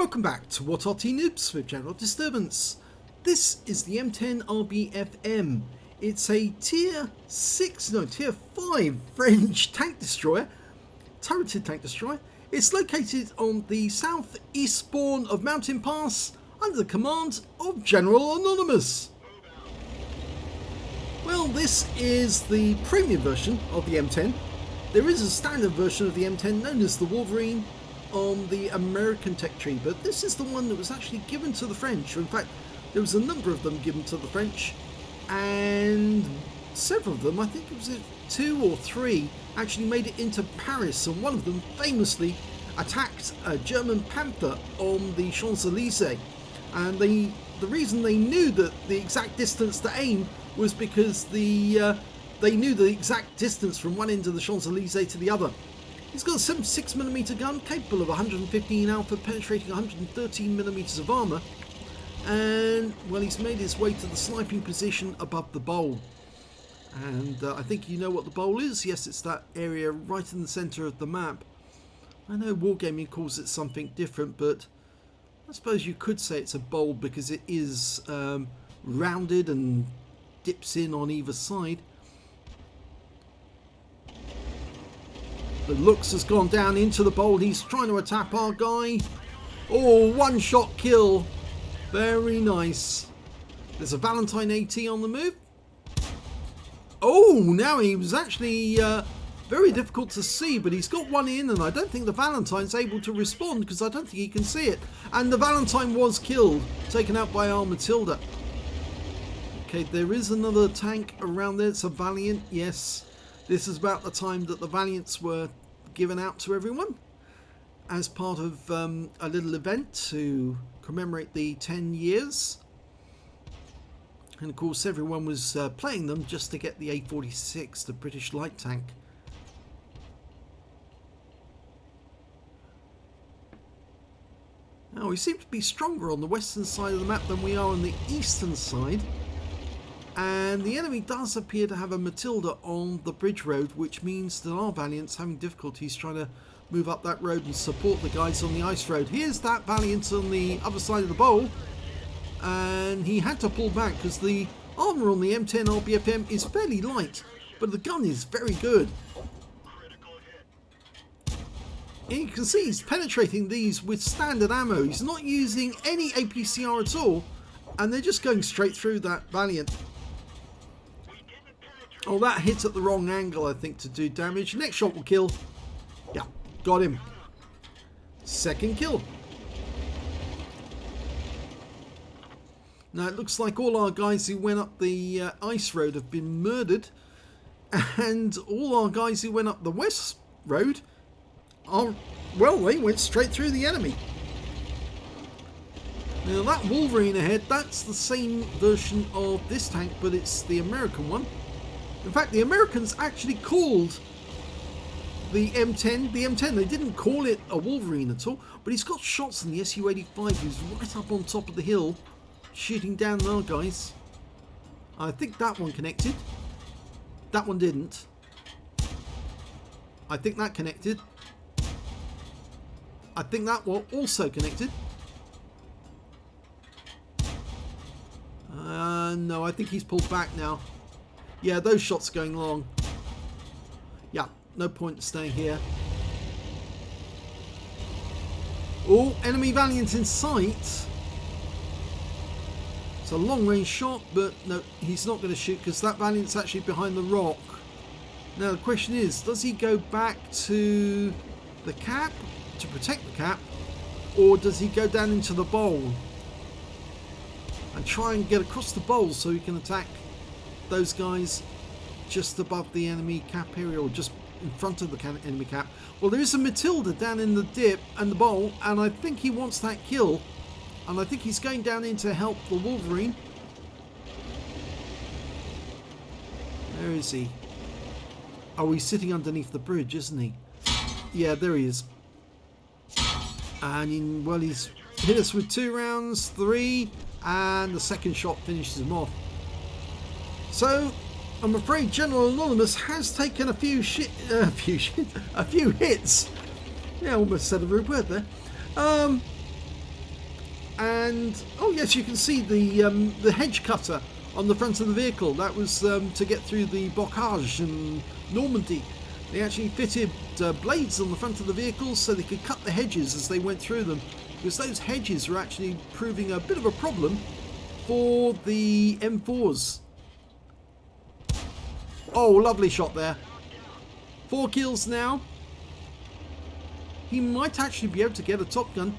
Welcome back to What Arty Noobs with General Disturbance. This is the M10 RBFM. It's a tier 5 French tank destroyer, turreted tank destroyer. It's located on the southeast spawn of Mountain Pass under the command of General Anonymous. Well, this is the premium version of the M10. There is a standard version of the M10 known as the Wolverine on the American tech tree, but this is the one that was actually given to the French. In fact, there was a number of them given to the French, and several of them, I think it was 2 or 3, actually made it into Paris, and one of them famously attacked a German Panther on the Champs-Élysées. And the reason they knew that the exact distance to aim was because they knew the exact distance from one end of the Champs-Élysées to the other. He's got a 76mm gun capable of 115 alpha, penetrating 113mm of armour, and well, he's made his way to the sniping position above the bowl. And I think you know what the bowl is. Yes, it's that area right in the centre of the map. I know Wargaming calls it something different, but I suppose you could say it's a bowl because it is rounded and dips in on either side. The Lux has gone down into the bowl. He's trying to attack our guy. Oh, one shot kill. Very nice. There's a Valentine AT on the move. Oh, now he was actually very difficult to see, but he's got one in, and I don't think the Valentine's able to respond because I don't think he can see it. And the Valentine was killed, taken out by our Matilda. Okay, there is another tank around there. It's a Valiant, yes. This is about the time that the Valiants were given out to everyone as part of a little event to commemorate the 10 years. And of course everyone was playing them just to get the A46, the British light tank. Now we seem to be stronger on the western side of the map than we are on the eastern side. And the enemy does appear to have a Matilda on the bridge road, which means that our Valiant's having difficulties trying to move up that road and support the guys on the ice road. Here's that Valiant on the other side of the bowl, and he had to pull back because the armour on the M10 RBFM is fairly light, but the gun is very good. And you can see he's penetrating these with standard ammo. He's not using any APCR at all, and they're just going straight through that Valiant. Oh, that hit at the wrong angle, I think, to do damage. Next shot will kill. Yeah, got him. Second kill. Now, it looks like all our guys who went up the ice road have been murdered. And all our guys who went up the west road are, well, they went straight through the enemy. Now, that Wolverine ahead, that's the same version of this tank, but it's the American one. In fact, the Americans actually called the M10 the M10. They didn't call it a Wolverine at all, but he's got shots in the Su-85 who's right up on top of the hill, shooting down our guys. I think that one connected. That one didn't. I think that connected. I think that one also connected. No, I think he's pulled back now. Yeah, those shots are going long. Yeah, no point staying here. Oh, enemy Valiant in sight. It's a long range shot, but no, he's not going to shoot because that Valiant's actually behind the rock. Now the question is, does he go back to the cap to protect the cap, or does he go down into the bowl and try and get across the bowl so he can attack those guys just above the enemy cap area, or just in front of the enemy cap? Well, there is a Matilda down in the dip and the bowl, and I think he wants that kill, and I think he's going down in to help the Wolverine. Where is he? Oh, he's sitting underneath the bridge, isn't he? Yeah, there he is. And well, he's hit us with 2 rounds, 3, and the second shot finishes him off. So, I'm afraid General Anonymous has taken a few hits. Yeah, almost said a rude word there. And oh yes, you can see the hedge cutter on the front of the vehicle. That was to get through the bocage in Normandy. They actually fitted blades on the front of the vehicles so they could cut the hedges as they went through them, because those hedges were actually proving a bit of a problem for the M4s. Oh, lovely shot there. 4 kills now. He might actually be able to get a Top Gun.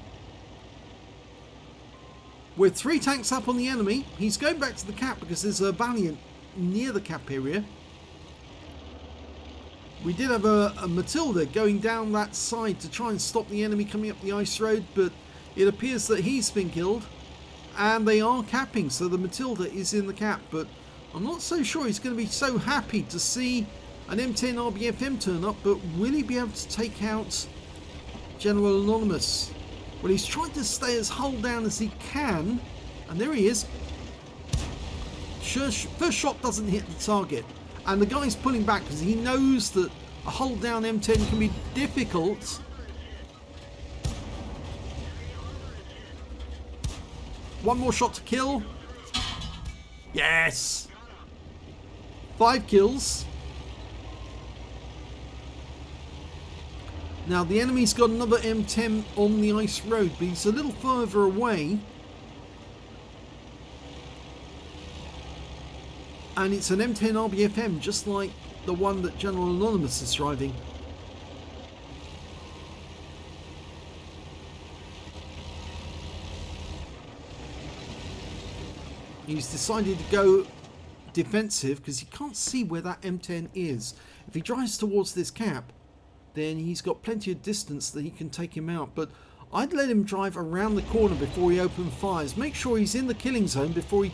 With 3 tanks up on the enemy, he's going back to the cap because there's a Valiant near the cap area. We did have a Matilda going down that side to try and stop the enemy coming up the ice road, but it appears that he's been killed. And they are capping, so the Matilda is in the cap, but I'm not so sure he's going to be so happy to see an M10 RBFM turn up, but will he be able to take out General Anonymous? Well, he's trying to stay as hull down as he can, and there he is. First shot doesn't hit the target, and the guy's pulling back because he knows that a hull down M10 can be difficult. One more shot to kill. Yes! 5 kills. Now the enemy's got another M10 on the ice road, but he's a little further away. And it's an M10 RBFM, just like the one that General Anonymous is driving. He's decided to go defensive because he can't see where that M10 is. If he drives towards this cap, then he's got plenty of distance that he can take him out. But I'd let him drive around the corner before he opens fires. Make sure he's in the killing zone before he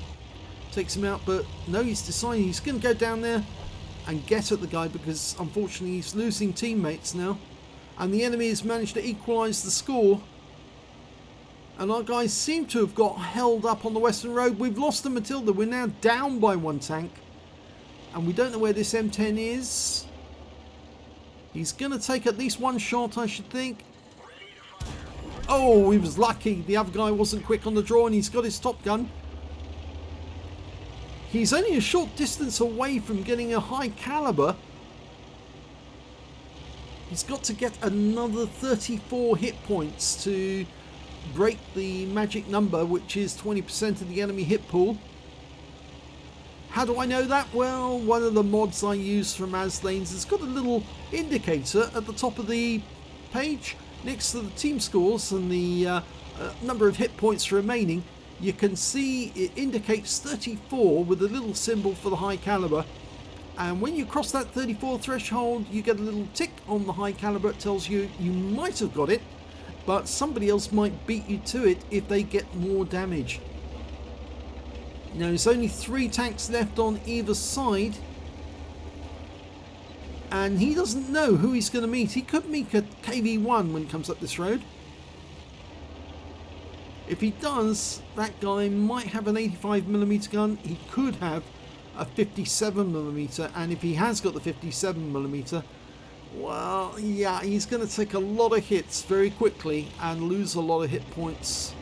takes him out. But no, he's decided he's going to go down there and get at the guy, because unfortunately he's losing teammates now. And the enemy has managed to equalise the score. And our guys seem to have got held up on the Western Road. We've lost the Matilda. We're now down by 1 tank. And we don't know where this M10 is. He's going to take at least 1 shot, I should think. Oh, he was lucky. The other guy wasn't quick on the draw, and he's got his Top Gun. He's only a short distance away from getting a high caliber. He's got to get another 34 hit points to break the magic number, which is 20% of the enemy hit pool. How do I know that? Well, one of the mods I use from Aslains has got a little indicator at the top of the page next to the team scores and the number of hit points remaining. You can see it indicates 34 with a little symbol for the high caliber, and when you cross that 34 threshold you get a little tick on the high caliber. It tells you you might have got it, but somebody else might beat you to it if they get more damage. Now there's only 3 tanks left on either side, and he doesn't know who he's going to meet. He could meet a KV-1 when he comes up this road. If he does, that guy might have an 85mm gun. He could have a 57mm, and if he has got the 57mm, well, yeah, he's going to take a lot of hits very quickly and lose a lot of hit points.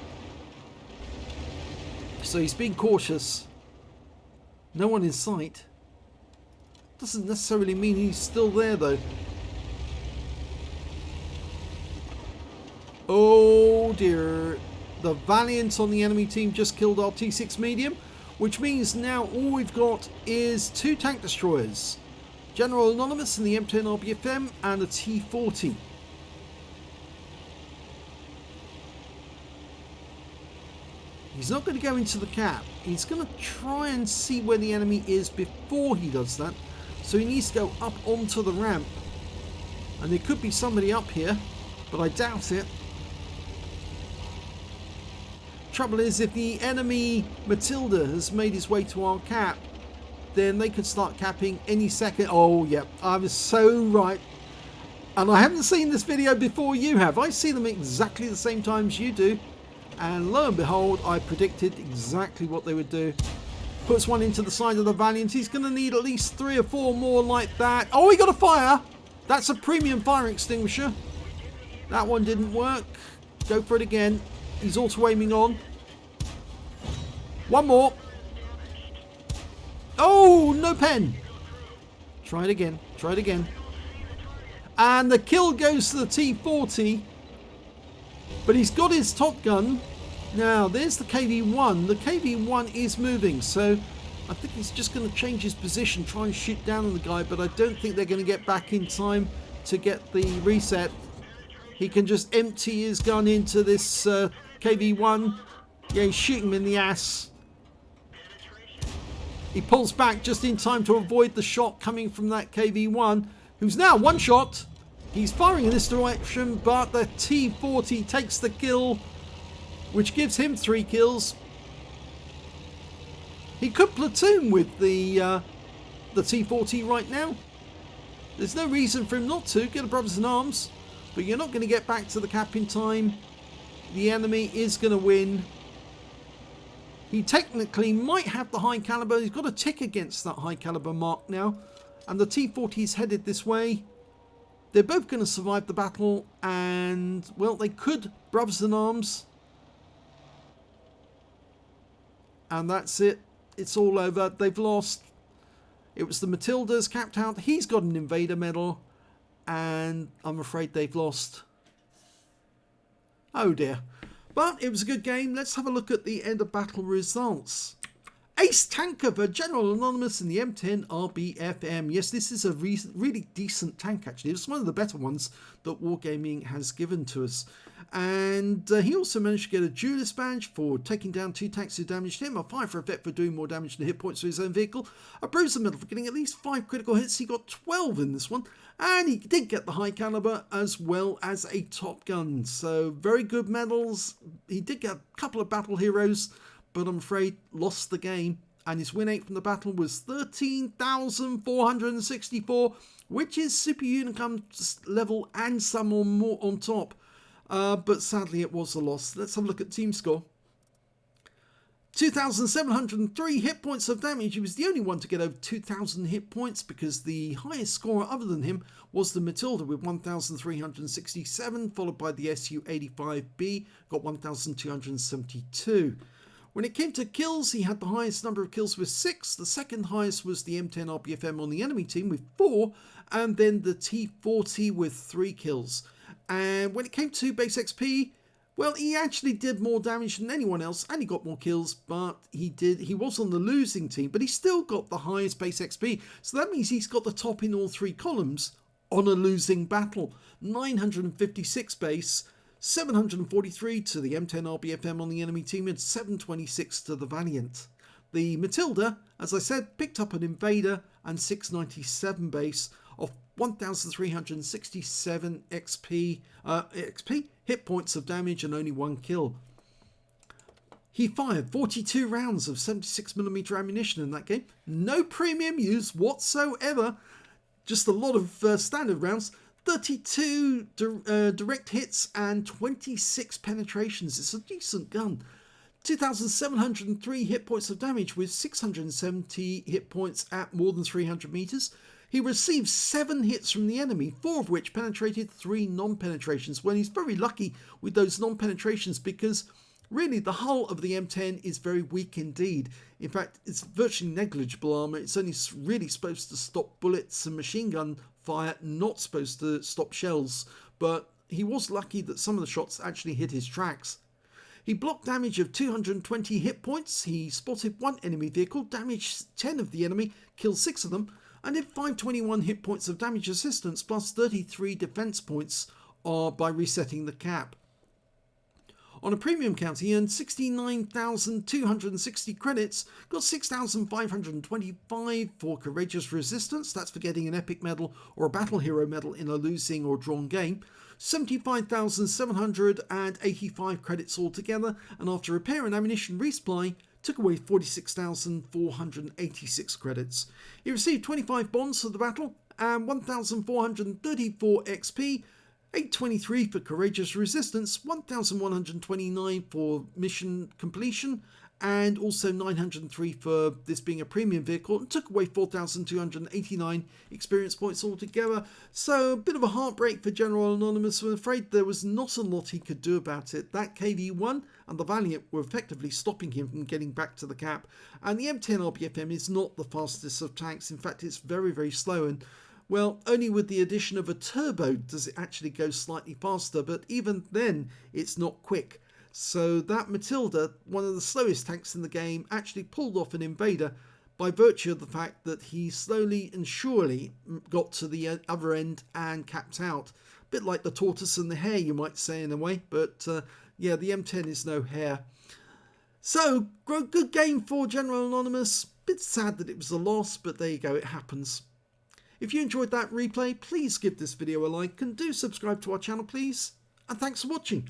So he's being cautious. No one in sight. Doesn't necessarily mean he's still there though. Oh dear. The Valiant on the enemy team just killed our T6 medium, which means now all we've got is 2 tank destroyers. General Anonymous in the M10 RBFM and a T40. He's not going to go into the cap. He's going to try and see where the enemy is before he does that. So he needs to go up onto the ramp. And there could be somebody up here, but I doubt it. Trouble is, if the enemy Matilda has made his way to our cap, then they could start capping any second. Oh yeah, I was so right. And I haven't seen this video before you have. I see them exactly the same times you do. And lo and behold, I predicted exactly what they would do. Puts one into the side of the Valiant. He's going to need at least 3 or 4 more like that. Oh, he got a fire. That's a premium fire extinguisher. That one didn't work. Go for it again. He's auto-aiming on. One more. Oh, no pen. Try it again. Try it again. And the kill goes to the T40. But he's got his top gun. Now, there's the KV-1. The KV-1 is moving. So I think he's just going to change his position, try and shoot down on the guy. But I don't think they're going to get back in time to get the reset. He can just empty his gun into this KV-1. Yeah, he's shooting him in the ass. He pulls back just in time to avoid the shot coming from that KV-1, who's now one shot. He's firing in this direction, but the T40 takes the kill, which gives him 3 kills. He could platoon with the T40 right now. There's no reason for him not to. Get a brothers in arms, but you're not going to get back to the cap in time. The enemy is going to win. He technically might have the high caliber. He's got a tick against that high caliber mark now. And the T40 is headed this way. They're both going to survive the battle. And, well, they could brothers in arms. And that's it. It's all over. They've lost. It was the Matildas capped out. He's got an invader medal. And I'm afraid they've lost. Oh dear. But it was a good game. Let's have a look at the end of battle results. Ace tanker for General Anonymous in the M10 RBFM. Yes, this is a really decent tank actually. It's one of the better ones that Wargaming has given to us. And he also managed to get a duelist badge for taking down 2 tanks who damaged him, a 5 for effect for doing more damage than hit points to his own vehicle, a bruiser medal for getting at least 5 critical hits. He got 12 in this one, and he did get the high caliber as well as a top gun. So very good medals. He did get a couple of battle heroes, but I'm afraid lost the game. And his win rate from the battle was 13,464, which is super unicum level and some or more on top. But sadly it was a loss. Let's have a look at team score. 2,703 hit points of damage. He was the only one to get over 2,000 hit points because the highest scorer other than him was the Matilda with 1,367, followed by the Su-85B, got 1,272. When it came to kills, he had the highest number of kills with 6. The second highest was the M10 RBFM on the enemy team with 4, and then the T40 with 3 kills. And when it came to base XP, well, he actually did more damage than anyone else, and he got more kills, but he was on the losing team, but he still got the highest base XP. So that means he's got the top in all 3 columns on a losing battle. 956 base, 743 to the M10 RBFM on the enemy team, and 726 to the Valiant. The Matilda, as I said, picked up an invader and 697 base of 1,367 XP hit points of damage and only 1 kill. He fired 42 rounds of 76mm ammunition in that game. No premium use whatsoever. Just a lot of standard rounds. 32 direct hits and 26 penetrations. It's a decent gun. 2,703 hit points of damage with 670 hit points at more than 300 meters. He received 7 hits from the enemy, 4 of which penetrated, 3 non-penetrations. Well, he's very lucky with those non-penetrations because really the hull of the M10 is very weak indeed. In fact, it's virtually negligible armor. It's only really supposed to stop bullets and machine gun fire, not supposed to stop shells. But he was lucky that some of the shots actually hit his tracks. He blocked damage of 220 hit points. He spotted 1 enemy vehicle, damaged 10 of the enemy, killed 6 of them, and did 521 hit points of damage assistance plus 33 defense points by resetting the cap. On a premium count, he earned 69,260 credits, got 6,525 for courageous resistance, that's for getting an epic medal or a battle hero medal in a losing or drawn game, 75,785 credits altogether, and after repair and ammunition resupply, took away 46,486 credits. He received 25 bonds for the battle and 1,434 XP, 823 for courageous resistance, 1,129 for mission completion, and also 903 for this being a premium vehicle, and took away 4,289 experience points altogether. So a bit of a heartbreak for General Anonymous. I'm afraid there was not a lot he could do about it. That KV-1 and the Valiant were effectively stopping him from getting back to the cap, and the M10 RBFM is not the fastest of tanks. In fact, it's very, very slow, and well, only with the addition of a turbo does it actually go slightly faster, but even then it's not quick. So that Matilda, one of the slowest tanks in the game, actually pulled off an invader by virtue of the fact that he slowly and surely got to the other end and capped out. A bit like the tortoise and the hare, you might say, in a way, but yeah, the M10 is no hare. So, good game for General Anonymous. Bit sad that it was a loss, but there you go, it happens. If you enjoyed that replay, please give this video a like and do subscribe to our channel, please. And thanks for watching.